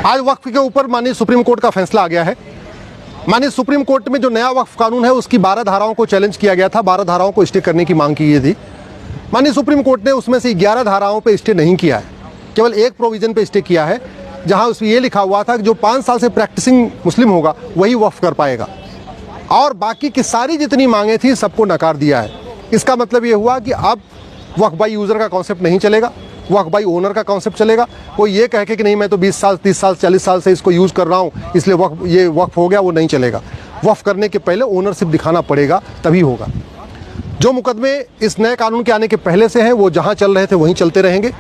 आज वक्फ के ऊपर माननीय सुप्रीम कोर्ट का फैसला आ गया है। माननीय सुप्रीम कोर्ट में जो नया वक्फ कानून है उसकी 12 धाराओं को चैलेंज किया गया था, 12 धाराओं को स्टे करने की मांग की गई थी। माननीय सुप्रीम कोर्ट ने उसमें से 11 धाराओं पे स्टे नहीं किया है, केवल एक प्रोविजन पे स्टे किया है, जहां उसमें ये लिखा हुआ था कि जो 5 साल से प्रैक्टिसिंग मुस्लिम होगा वही वक्फ कर पाएगा, और बाकी की सारी जितनी मांगे थी सबको नकार दिया है। इसका मतलब ये हुआ कि अब वक्फ बाई यूज़र का कॉन्सेप्ट नहीं चलेगा, वक्फ बाई ओनर का कॉन्सेप्ट चलेगा। कोई ये कह के कि नहीं मैं तो 20 साल 30 साल 40 साल से इसको यूज़ कर रहा हूँ इसलिए ये वक्फ हो गया, वो नहीं चलेगा। वक्फ करने के पहले ओनरशिप दिखाना पड़ेगा, तभी होगा। जो मुकदमे इस नए कानून के आने के पहले से हैं वो जहाँ चल रहे थे वहीं चलते रहेंगे।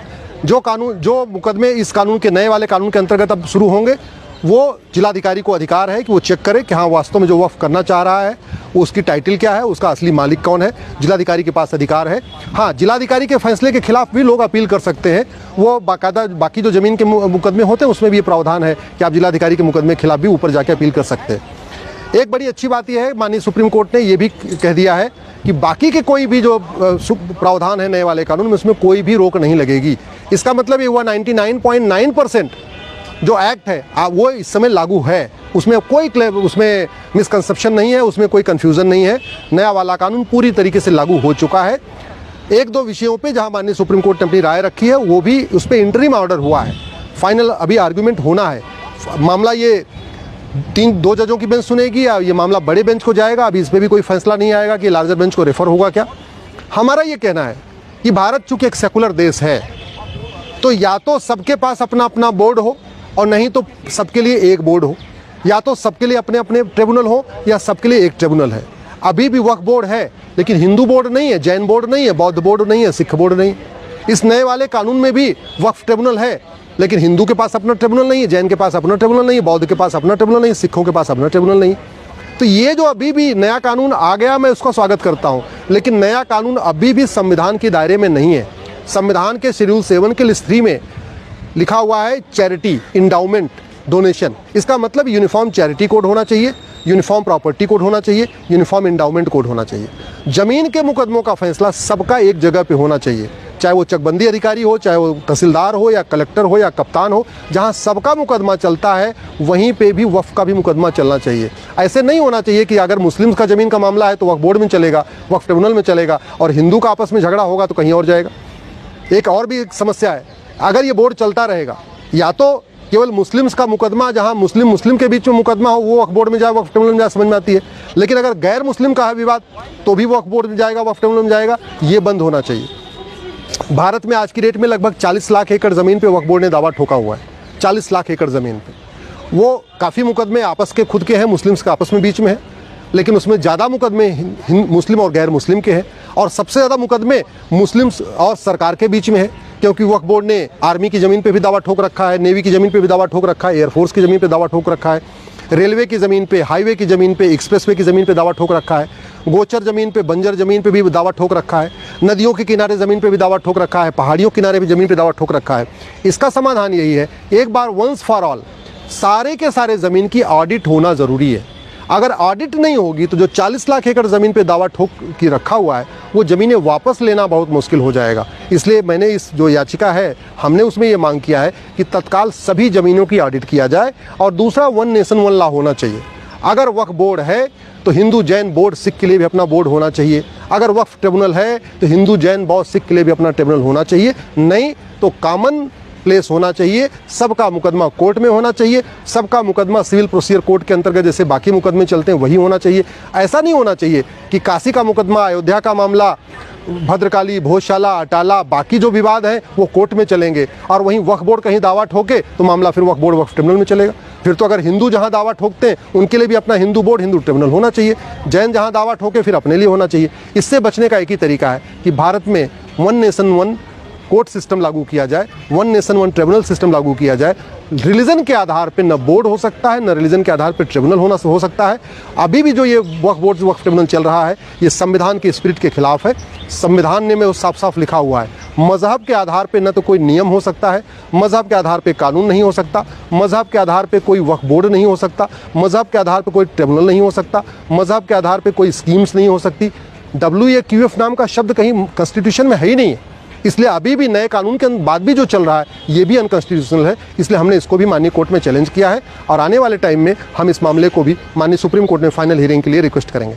जो मुकदमे इस कानून के नए वाले कानून के अंतर्गत अब शुरू होंगे वो जिलाधिकारी को अधिकार है कि वो चेक करे कि हाँ वास्तव में जो वक्फ करना चाह रहा है वो उसकी टाइटल क्या है, उसका असली मालिक कौन है। जिलाधिकारी के पास अधिकार है। हाँ, जिलाधिकारी के फैसले के खिलाफ भी लोग अपील कर सकते हैं। वो बाकायदा बाकी जो ज़मीन के मुकदमे होते हैं उसमें भी ये प्रावधान है कि आप जिलाधिकारी के मुकदमे के खिलाफ भी ऊपर जाके अपील कर सकते हैं। एक बड़ी अच्छी बात यह है, माननीय सुप्रीम कोर्ट ने ये भी कह दिया है कि बाकी के कोई भी जो प्रावधान है नए वाले कानून में उसमें कोई भी रोक नहीं लगेगी। इसका मतलब ये हुआ 99.9% जो एक्ट है वो इस समय लागू है, उसमें उसमें मिसकंसेप्शन नहीं है, उसमें कोई कन्फ्यूज़न नहीं है। नया वाला कानून पूरी तरीके से लागू हो चुका है। एक दो विषयों पे जहां माननीय सुप्रीम कोर्ट ने अपनी राय रखी है वो भी उस पर इंटरिम ऑर्डर हुआ है, फाइनल अभी आर्गूमेंट होना है। मामला ये 2 जजों की बेंच सुनेगी या ये मामला बड़े बेंच को जाएगा, अभी इस पर भी कोई फैसला नहीं आएगा कि लार्जर बेंच को रेफर होगा क्या। हमारा ये कहना है कि भारत चूँकि एक सेकुलर देश है तो या तो सबके पास अपना अपना बोर्ड हो और नहीं तो सबके लिए एक बोर्ड हो, या तो सबके लिए अपने अपने ट्रिब्यूनल हो या सबके लिए एक ट्रिब्यूनल है। अभी भी वक्फ बोर्ड है लेकिन हिंदू बोर्ड नहीं है, जैन बोर्ड नहीं है, बौद्ध बोर्ड नहीं है, सिख बोर्ड नहीं। इस नए वाले कानून में भी वक्फ ट्रिब्यूनल है लेकिन हिंदू के पास अपना ट्रिब्यूनल नहीं है, जैन के पास अपना ट्रिब्यूनल नहीं है, बौद्ध के पास अपना ट्रिब्यूनल नहीं है, सिखों के पास अपना ट्रिब्यूनल नहीं। तो ये जो अभी भी नया कानून आ गया मैं उसका स्वागत करता हूँ, लेकिन नया कानून अभी भी संविधान के दायरे में नहीं है। संविधान के शेड्यूल 7 के लिस्ट 3 में लिखा हुआ है चैरिटी, इंडाउमेंट, डोनेशन। इसका मतलब यूनिफॉर्म चैरिटी कोड होना चाहिए, यूनिफॉर्म प्रॉपर्टी कोड होना चाहिए, यूनिफॉर्म इंडाउमेंट कोड होना चाहिए। जमीन के मुकदमों का फैसला सबका एक जगह पे होना चाहिए, चाहे वो चकबंदी अधिकारी हो, चाहे वो तहसीलदार हो या कलेक्टर हो या कप्तान हो। जहां सबका मुकदमा चलता है वहीं पे भी वक्फ का भी मुकदमा चलना चाहिए। ऐसे नहीं होना चाहिए कि अगर मुस्लिम का ज़मीन का मामला है तो वक्फ बोर्ड में चलेगा, वक्फ ट्रिब्यूनल में चलेगा, और हिंदू का आपस में झगड़ा होगा तो कहीं और जाएगा। एक और भी समस्या है, अगर ये बोर्ड चलता रहेगा या तो केवल मुस्लिम्स का मुकदमा जहां मुस्लिम के बीच में मुकदमा हो वो वक्फ बोर्ड में जाए, वक्फ ट्रिब्यूनल में जाए, समझ में आती है। लेकिन अगर गैर मुस्लिम का है विवाद तो भी वक्फ बोर्ड में जाएगा, वक्फ ट्रिब्यूनल में जाएगा। ये बंद होना चाहिए। भारत में आज की डेट में लगभग 40 लाख एकड़ ज़मीन पे वक्फ बोर्ड ने दावा ठोका हुआ है। 40 लाख एकड़ ज़मीन पे वो काफ़ी मुकदमे आपस के खुद के हैं, मुस्लिम्स का आपस में बीच में है, लेकिन उसमें ज़्यादा मुकदमे मुस्लिम और गैर मुस्लिम के हैं, और सबसे ज़्यादा मुकदमे मुस्लिम्स और सरकार के बीच में है, क्योंकि वक्फ बोर्ड ने आर्मी की ज़मीन पे भी दावा ठोक रखा है, नेवी की ज़मीन पे भी दावा ठोक रखा है, एयरफोर्स की ज़मीन पे दावा ठोक रखा है, रेलवे की ज़मीन पे, हाईवे की ज़मीन पे, एक्सप्रेसवे की ज़मीन पे दावा ठोक रखा है, गोचर ज़मीन पे, बंजर ज़मीन पे भी दावा ठोक रखा है, नदियों के किनारे ज़मीन पे भी दावा ठोक रखा है, पहाड़ियों के किनारे भी ज़मीन पे दावा ठोक रखा है। इसका समाधान यही है, एक बार वंस फॉर ऑल सारे के सारे ज़मीन की ऑडिट होना ज़रूरी है। अगर ऑडिट नहीं होगी तो जो 40 लाख एकड़ ज़मीन पे दावा ठोक के रखा हुआ है वो ज़मीनें वापस लेना बहुत मुश्किल हो जाएगा। इसलिए मैंने इस जो याचिका है हमने उसमें ये मांग किया है कि तत्काल सभी ज़मीनों की ऑडिट किया जाए। और दूसरा, 1 नेशन 1 लॉ होना चाहिए। अगर वक्फ बोर्ड है तो हिंदू, जैन, बौद्ध, सिख के लिए भी अपना बोर्ड होना चाहिए। अगर वक्फ ट्रिब्यूनल है तो हिंदू, जैन, बौद्ध, सिख के लिए भी अपना ट्रिब्यूनल होना चाहिए। नहीं तो कॉमन प्लेस होना चाहिए, सबका मुकदमा कोर्ट में होना चाहिए, सबका मुकदमा सिविल प्रोसीजर कोर्ट के अंतर्गत जैसे बाकी मुकदमे चलते हैं वही होना चाहिए। ऐसा नहीं होना चाहिए कि काशी का मुकदमा, अयोध्या का मामला, भद्रकाली, भोजशाला, अटाला, बाकी जो विवाद हैं वो कोर्ट में चलेंगे, और वहीं वक्फ बोर्ड कहीं दावा ठोके तो मामला फिर वक्फ बोर्ड, वक्फ ट्रिब्यूनल में चलेगा। फिर तो अगर हिंदू जहां दावा ठोकते हैं उनके लिए भी अपना हिंदू बोर्ड, हिंदू ट्रिब्यूनल होना चाहिए। जैन जहां दावा ठोके फिर अपने लिए होना चाहिए। इससे बचने का एक ही तरीका है कि भारत में 1 नेशन 1 कोर्ट सिस्टम लागू किया जाए, 1 नेशन 1 ट्रिब्यूनल सिस्टम लागू किया जाए। रिलीजन के आधार पे न बोर्ड हो सकता है, न रिलीजन के आधार पे ट्रिब्यूनल हो सकता है। अभी भी जो ये वक्फ बोर्ड, वक्फ ट्रिब्यूनल चल रहा है ये संविधान के स्पिरिट के खिलाफ है। संविधान ने में साफ साफ लिखा हुआ है, मजहब के आधार पे न तो कोई नियम हो सकता है, मजहब के आधार पे कानून नहीं हो सकता, मजहब के आधार पे कोई वक्फ बोर्ड नहीं हो सकता, मजहब के आधार पे कोई ट्रिब्यूनल नहीं हो सकता, मजहब के आधार पे कोई स्कीम्स नहीं हो सकती। WAQF नाम का शब्द कहीं कॉन्स्टिट्यूशन में है ही नहीं है। इसलिए अभी भी नए कानून के बाद भी जो चल रहा है ये भी अनकॉन्स्टिट्यूशनल है। इसलिए हमने इसको भी माननीय कोर्ट में चैलेंज किया है और आने वाले टाइम में हम इस मामले को भी माननीय सुप्रीम कोर्ट में फाइनल हियरिंग के लिए रिक्वेस्ट करेंगे।